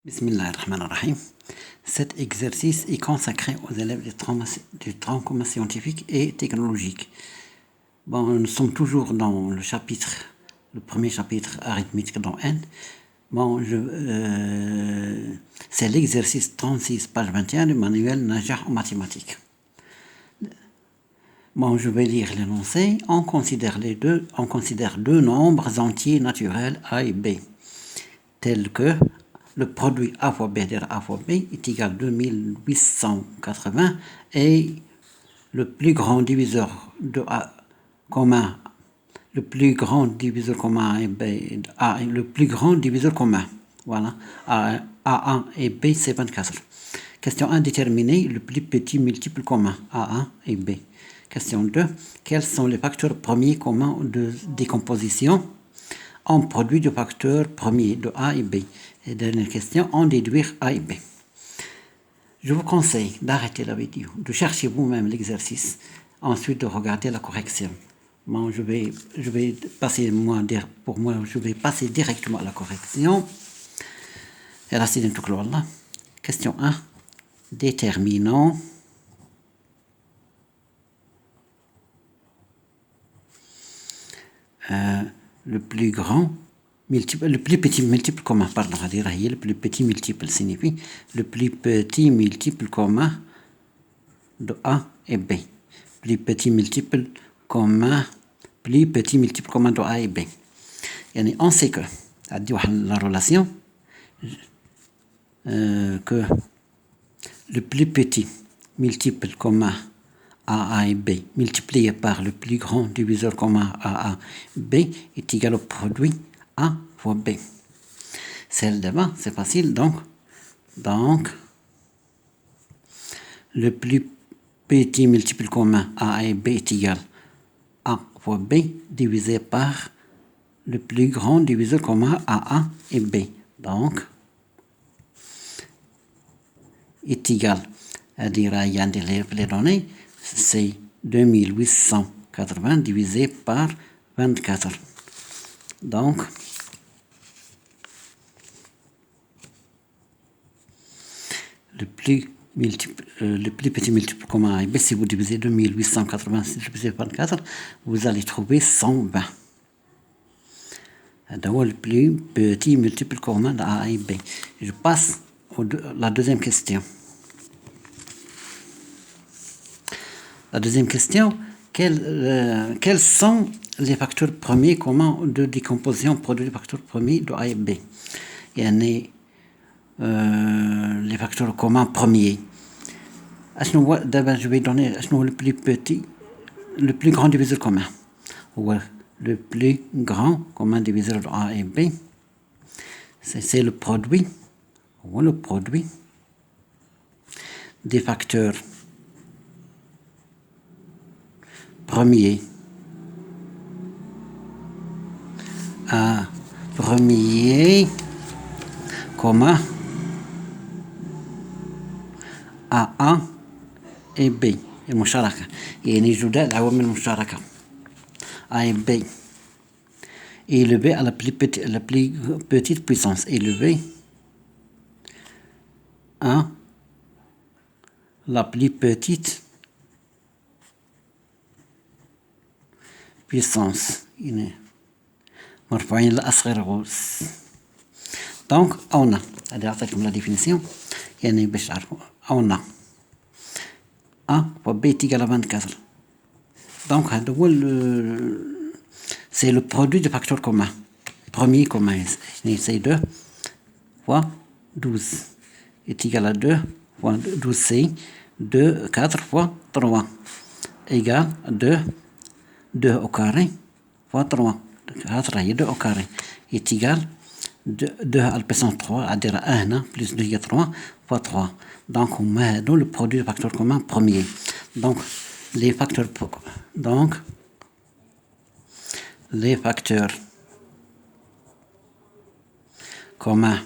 Bismillahirrahmanirrahim. Cet exercice est consacré aux élèves du tronc commun scientifique et technologique. Bon, nous sommes toujours dans le premier chapitre arithmétique dans N. Bon, c'est l'exercice 36, page 21 du manuel Najah en mathématiques. Bon, je vais lire l'énoncé. On considère deux nombres entiers naturels A et B, tels que le produit A fois B A fois B est égal à 2880 et le plus grand diviseur de A commun, le plus grand diviseur commun et B, A est le plus grand diviseur commun. Voilà, A1 et B c'est 24. Question 1, déterminer le plus petit multiple commun A1 et B. Question 2, quels sont les facteurs premiers communs de décomposition en produit de facteurs premiers de A et B. Et dernière question, en déduire A et B. Je vous conseille d'arrêter la vidéo, de chercher vous-même l'exercice, ensuite de regarder la correction. Bon, je vais passer je vais passer directement à la correction. Et là, c'est tout clair là. Question 1. Déterminant le plus petit multiple commun, pardon, le plus petit multiple signifie le plus petit multiple commun de A et B. Plus petit multiple commun de A et B. Yani on sait que, la relation, que le plus petit multiple commun A et B multiplié par le plus grand diviseur commun A B est égal au produit A fois B. Celle devant, c'est facile, donc le plus petit multiple commun A et B est égal à A fois B divisé par le plus grand diviseur commun A et B. Donc, est égal à dire à Yann les données, c'est 2880 divisé par 24. Donc, le plus petit multiple commun A et B, si vous divisez 2880 divisé par 24, vous allez trouver 120. Donc, le plus petit multiple commun de A et B. Je passe à la deuxième question. La deuxième question, quels sont les facteurs premiers communs de décomposition produits des facteurs premiers de A et B? Il y en a les facteurs communs premiers. D'abord, je vais donner le plus grand diviseur commun. Le plus grand commun diviseur de A et B, c'est le produit des facteurs premiers commun A et B. المشاركة يعني جداء العوامل المشاركة A et B élevé à la plus petite puissance, élevé à la plus petite puissance. مرفوعين لأصغر غوث. Donc on a أعطيكم la définition يعني باش تعرفوا on a A fois B est égal à 24. Donc c'est le produit de facteurs communs. Premier commun, c'est 2 fois 12 est égal à 2 fois 12, c'est 4 fois 3 égale 2 au carré fois 3. 4 2 au carré est égal 2 à la puissance 3, c'est-à-dire 1 plus 2 égale 3 fois 3. Donc on met le produit de facteurs communs premier. Donc les facteurs communs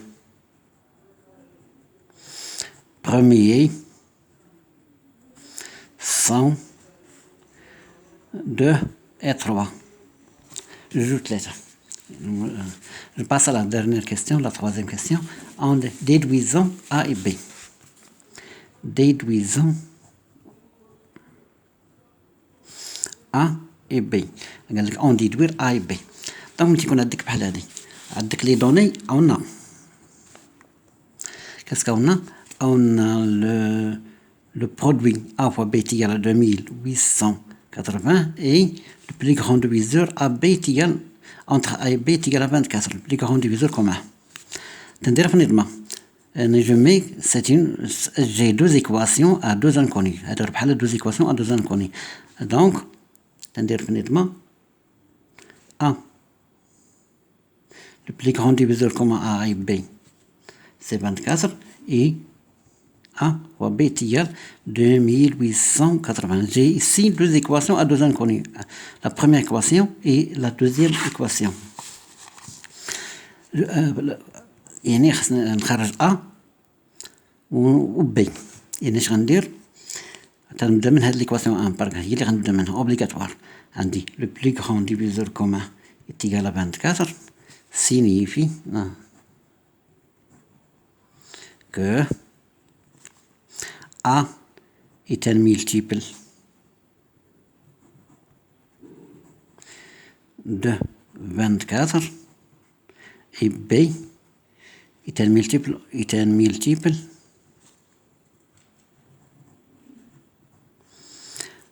premiers sont 2 et 3. J'ajoute les Je passe à la dernière question, la troisième question, en déduisant A et B. Déduisons A et B. On déduire A et B. Donc, tu connais بحال هذه. عندك les données, on a. Qu'est-ce qu'on a? On a le produit A fois B est égal à 2880 et le plus grand diviseur AB est égal entre A et B est égal à 24. Le plus grand diviseur commun. Je mets, j'ai deux équations à deux inconnus. Deux équations à deux inconnus. Donc, A. Le plus grand diviseur commun A et B, c'est 24. Et A fois B est égal à 2880. J'ai ici deux équations à deux inconnus. La première équation et la deuxième équation. يعني نخرج A و B. يعني اش غندير؟ تنبدا من هاد l'équation 1 هي اللي غنبدا منها obligatoire. عندي le plus grand diviseur commun est égal à 24 signifie que A est un multiple de 24 et B est un multiple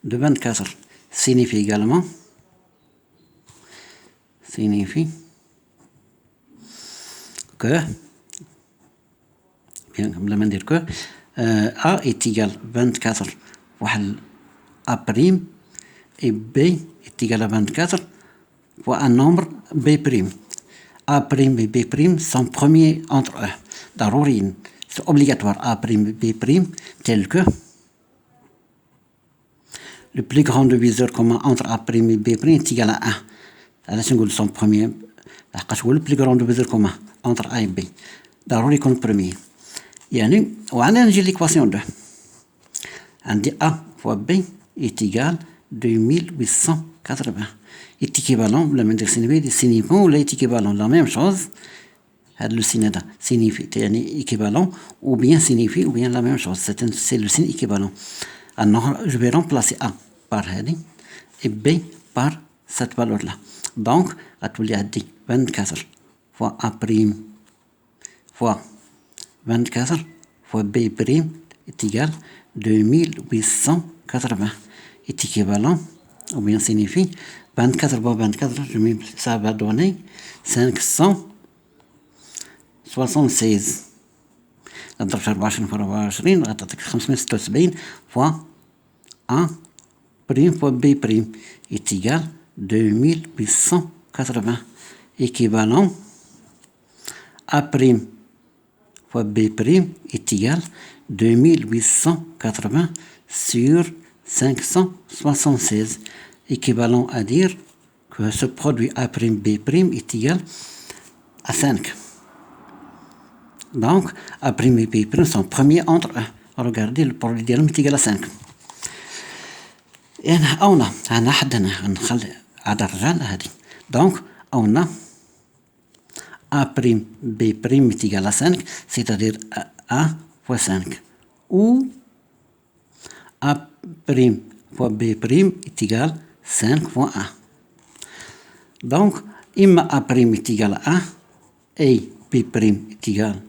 de 24. Signifie également que A est égal à 24 fois A' et B est égal à 24 fois un nombre B'. A' et B' sont premiers entre eux. ضروري, c'est obligatoire A' et B' tel que le plus grand diviseur commun entre A' et B' est égal à 1. علاش نقول son premier لحقاش هو le plus grand diviseur commun entre A et B. ضروري يكون premier. يعني وعنا نجي l'équation 2. عندي A fois B est égal à 2880. est équivalent, la même signifie ou est équivalent, la même chose. Le signe là signifie équivalent ou bien signifie ou bien la même chose. C'est le signe équivalent. Alors, je vais remplacer A par هذه et B par cette valeur là. Donc, غتولي عندي 24 fois A' fois 24 fois B' est égal à 2880. est équivalent ou bien signifie 24 fois 24, ça va donner 576. نضرب في 24 في 24 غتعطيك 576 fois A' fois B' est égal à 2880. équivalent A' fois B' est égal à 2880 sur 576. équivalent à dire que ce produit A', B' est égal à 5. Donc, A' et B' sont premiers entre eux. Regardez, le produit est égal à 5. أنا حدنا نخلي عدد الرجال هذه. Donc, on a A', B' est égal à 5, c'est-à-dire A fois 5. Ou A' fois B' est égal à 5 fois 1. Donc, إما A' est égal à 1 et B' est égal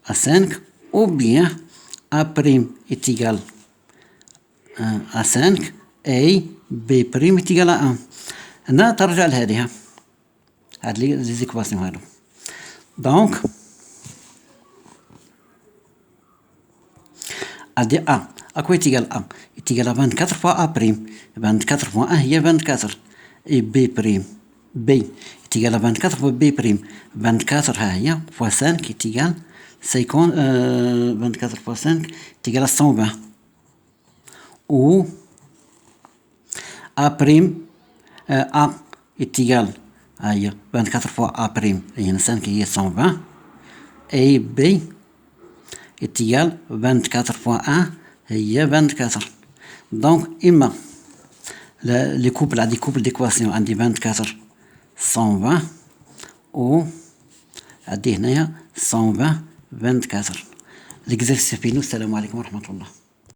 à 5, ou bien A' est égal à 5 et B' est égal à 1. هنا ترجع لهذه les équations هادو. Donc, عندي A. À quoi est égal A? Est égal à 24 fois A'. 24 fois 1 هي 24. Et B'. B est égal à 24 fois B'. 24 ها هي fois 5 est égal 50. 24 fois 5 est égal à 120. Ou A'. A est égal à 24 fois A'. Il y a 5 qui est 120. Et B est égal à 24 fois 1. Il y a 24. Donc, إما les couples d'équations عندي 24 120 و عندي هنايا 120 24. l'exercice فينو. السلام عليكم ورحمة الله.